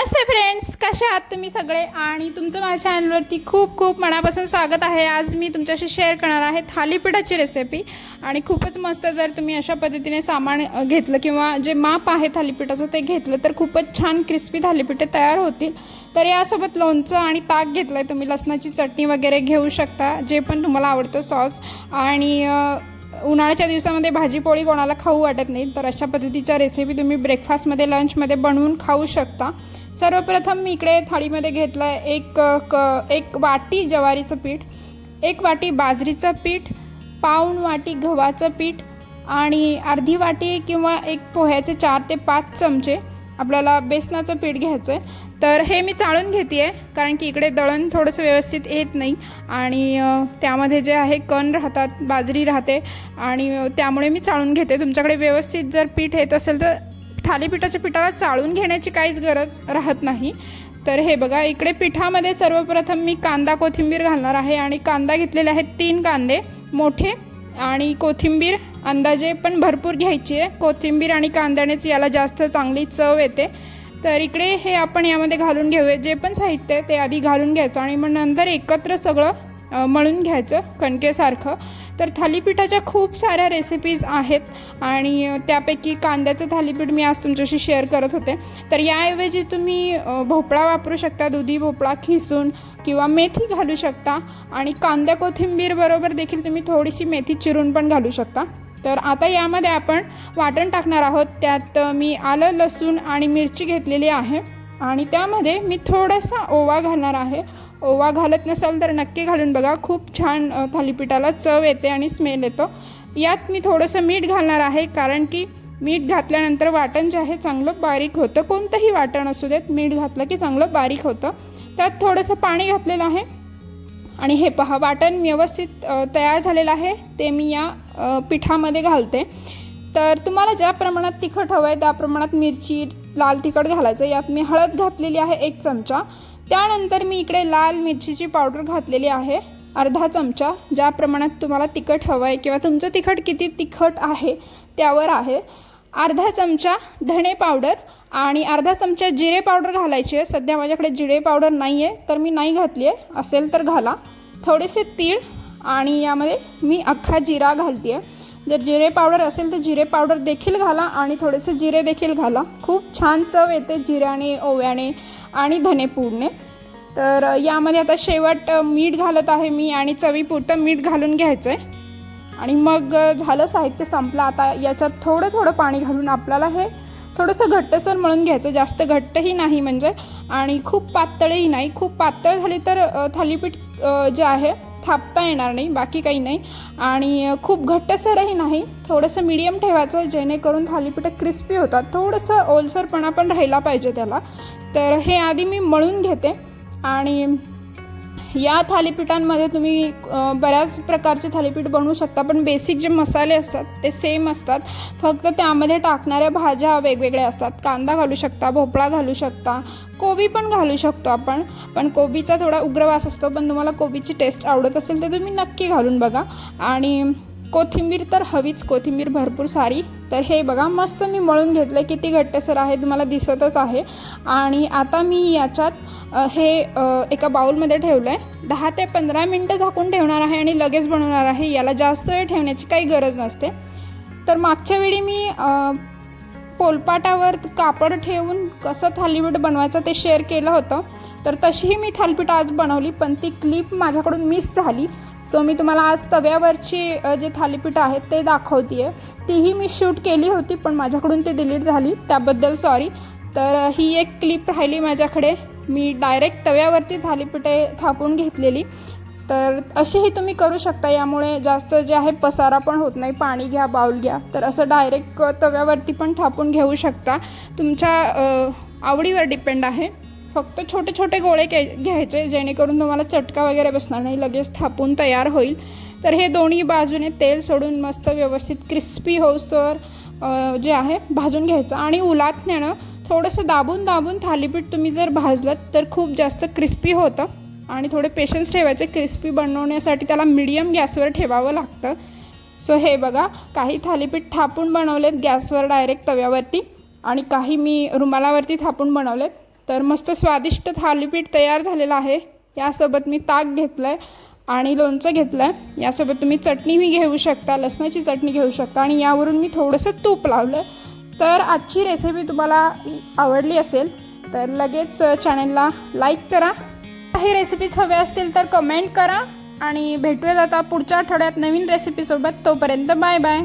नमस्ते friends, कसे आहात तुम्ही सगळे आणि तुमचं माझ्या चॅनलवरती खूप खूप मनापासून स्वागत आहे। आज मी तुमच्याशी शेअर करणार आहे थालीपीठाची रेसिपी आणि खूपच मस्त। जर तुम्ही अशा पद्धतीने सामान घेतलं किंवा जे माप आहे थालीपीठाचं ते घेतलं तर खूपच छान क्रिस्पी थालीपीठे तयार होतील। तर यासोबत लोणचं आणि ताक घेतलंय, तुम्ही लसणाची चटणी वगैरे घेऊ शकता, जे पण तुम्हाला आवडतं सॉस। आणि उन्हाळ्याच्या दिवसामध्ये भाजी पोळी कोणाला खाऊ वाटत नाही, तर अशा पद्धतीच्या रेसिपी तुम्ही ब्रेकफास्टमध्ये लंचमध्ये बनवून खाऊ शकता। सर्वप्रथम मी इकडे थाळीमध्ये घेतलं आहे एक वाटी ज्वारीचं पीठ, एक वाटी बाजरीचं पीठ, पाऊण वाटी गव्हाचं पीठ आणि अर्धी वाटी किंवा एक पोह्याचे 4 ते 5 चमचे आपल्याला बेसनाचं पीठ घ्यायचं आहे। तर हे मी चाळून घेते आहे, कारण की इकडे दळण थोडंसं व्यवस्थित येत नाही आणि त्यामध्ये जे आहे कण राहतात, बाजरी राहते आणि त्यामुळे मी चाळून घेते। तुमच्याकडे व्यवस्थित जर पीठ येत असेल तर थालीपीठाच्या पिठाला चाळून घेण्याची काहीच गरज राहत नाही। तर हे बघा, इकडे पिठामध्ये सर्वप्रथम मी कांदा कोथिंबीर घालणार आहे आणि कांदा घेतलेले आहेत 3 कांदे मोठे आणि कोथिंबीर अंदाजे पण भरपूर घ्यायची आहे। कोथिंबीर आणि कांद्यानेच याला जास्त चांगली चव येते। तर इकडे हे आपण यामध्ये घालून घेऊया, जे पण साहित्य ते आधी घालून घ्यायचं आणि मग नंतर एकत्र सगळं मळून घ्यायचं कणकेसारखं। तर थालीपीठाच्या खूप साऱ्या रेसिपीज आहेत आणि त्यापैकी कांद्याचं थालीपीठ मी आज तुमच्याशी शेअर करत होते। तर याऐवजी तुम्ही भोपळा वापरू शकता, दुधी भोपळा खिसून, किंवा मेथी घालू शकता आणि कांदा कोथिंबीर बरोबर देखील तुम्ही थोडीशी मेथी चिरून पण घालू शकता। तर आता यामध्ये आपण वाटण टाकणार आहोत। त्यात मी आलं लसूण आणि मिरची घेतलेली आहे आणि त्यामध्ये मी थोडासा ओवा घालणार आहे। ओवा घालत नसाल तर नक्की घालून बघा, खूप छान थालीपीठाला चव येते आणि स्मेल येतो। यात मी थोडंसं मीठ घालणार आहे, कारण की मीठ घातल्यानंतर वाटण जे आहे चांगलं बारीक होतं। कोणतंही वाटण असू देत, मीठ घातलं की चांगलं बारीक होतं। त्यात थोडंसं पाणी घातलेलं आहे आणि हे पहा, वाटण व्यवस्थित तयार झालेलं आहे, ते मी या पिठामध्ये घालते। तर तुम्हाला ज्या प्रमाणात तिखट हवं आहे त्या प्रमाणात मिरची, लाल तिखट घालायचं। यात मी हळद घातलेली आहे 1 चमचा। त्यानंतर मी इकडे लाल मिरचीची पावडर घातलेली आहे अर्धा चमचा। ज्या प्रमाणात तुम्हाला तिखट हवं आहे किंवा तुमचं तिखट किती तिखट आहे त्यावर आहे। अर्धा चमचा धणे पावडर आणि अर्धा चमचा जिरे पावडर घालायची आहे। सध्या माझ्याकडे जिरे पावडर नाही आहे तर मी नाही घातली आहे, असेल तर घाला। थोडेसे तीळ आणि यामध्ये मी अख्खा जिरा घालते आहे। जर जिरे पावडर असेल तर जिरे पावडर देखील घाला आणि थोडेसे जिरे देखील घाला, खूप छान चव येते जिऱ्याने, ओव्याने आणि धनेपूडने। तर यामध्ये आता शेवट मीठ घालत आहे मी आणि चवीपुरतं मीठ घालून घ्यायचं आहे आणि मग झालं, साहित्य संपलं। आता याच्यात थोडं थोडं पाणी घालून आपल्याला हे थोडंसं घट्टसर मळून घ्यायचं, जास्त घट्टही नाही म्हणजे आणि खूप पातळही नाही। खूप पातळ झाली तर थालीपीठ जे आहे थापता येणार नाही, बाकी काही नाही। आणि खूप घट्टसरही नाही, थोडंसं मीडियम ठेवायचं, जेणेकरून थालीपीठ क्रिस्पी होतात। थोडंसं ओलसरपणा पण राहिला पाहिजे त्याला। तर हे आधी मी मळून घेते आणि या थालीपीठांमध्ये तुम्ही बऱ्याच प्रकारचे थालीपीठ बनवू शकता, पण बेसिक जे मसाले असतात ते सेम असतात, फक्त त्यामध्ये टाकणाऱ्या भाज्या वेगवेगळ्या असतात। कांदा घालू शकता, भोपळा घालू शकता, कोबी पण घालू शकतो आपण, पण कोबीचा थोडा उग्रवास असतो। पण तुम्हाला कोबीची टेस्ट आवडत असेल तर तुम्ही नक्की घालून बघा। आणि कोथिंबीर तर हवीच, कोथिंबीर भरपूर सारी। तर हे बघा, मस्त मी मळून घेतलं, किती घट्टसर आहे तुम्हाला दिसतच आहे। आणि आता मी याच्यात हे एका बाउलमध्ये ठेवलं आहे, 10 ते 15 मिनटं झाकून ठेवणार आहे आणि लगेच बनवणार आहे। याला जास्त वेळ ठेवण्याची काही गरज नसते। तर मागच्या वेळी मी पोलपाटावर कापड ठेवून कसं थालीपीठ बनवायचं ते शेअर केलं होतं, तर तशीही मी थालीपीठ आज बनवली, पण ती क्लिप माझ्याकडून मिस झाली। सो मी तुम्हाला आज तव्यावरची जे थालीपीठ आहेत ते दाखवते आहे। तीही मी शूट केली होती, पण माझ्याकडून ती डिलीट झाली, त्याबद्दल सॉरी। तर ही एक क्लिप राहिली माझ्याकडे, मी डायरेक्ट तव्यावरती थालीपीठे थापून घेतलेली। तर असेही तुम्ही करू शकता, यामुळे जास्त जे आहे पसारा पण होत नाही। पाणी घ्या, बाउल घ्या, तर असं डायरेक्ट तव्यावरती पण थापून घेऊ शकता, तुमच्या आवडीवर डिपेंड आहे। फक्त छोटे छोटे गोळे घ्यायचे, जेणेकरून तुम्हाला चटका वगैरे बसणार नाही, लगेच थापून तयार होईल। तर हे दोन्ही बाजूने तेल सोडून मस्त व्यवस्थित क्रिस्पी होऊस्तोवर जे आहे भाजून घ्यायचं आणि उलटण्यानं थोडंसं दाबून दाबून थालीपीठ तुम्ही जर भाजलं तर खूप जास्त क्रिस्पी होतं। आणि थोडे पेशन्स ठेवायचे, क्रिस्पी बनवण्यासाठी त्याला मीडियम गॅसवर ठेवावं लागतं। सो हे बघा, काही थालीपीठ थापून बनवलेत गॅसवर डायरेक्ट तव्यावरती आणि काही मी रुमालावरती थापून बनवलेत। तर मस्त स्वादिष्ट थालीपीठ तयार झालेलं आहे। यासोबत मी ताक घेतलं आहे आणि लोणचं घेतलं आहे। यासोबत तुम्ही चटणीही घेऊ शकता, लसणाची चटणी घेऊ शकता आणि यावरून मी थोडंसं तूप लावलं। तर आजची रेसिपी तुम्हाला आवडली असेल तर लगेच चॅनलला लाईक करा। काही रेसिपीज हव्या असतील तर कमेंट करा आणि भेटूयात आता पुढच्या आठवड्यात नवीन रेसिपीसोबत। तोपर्यंत बाय बाय।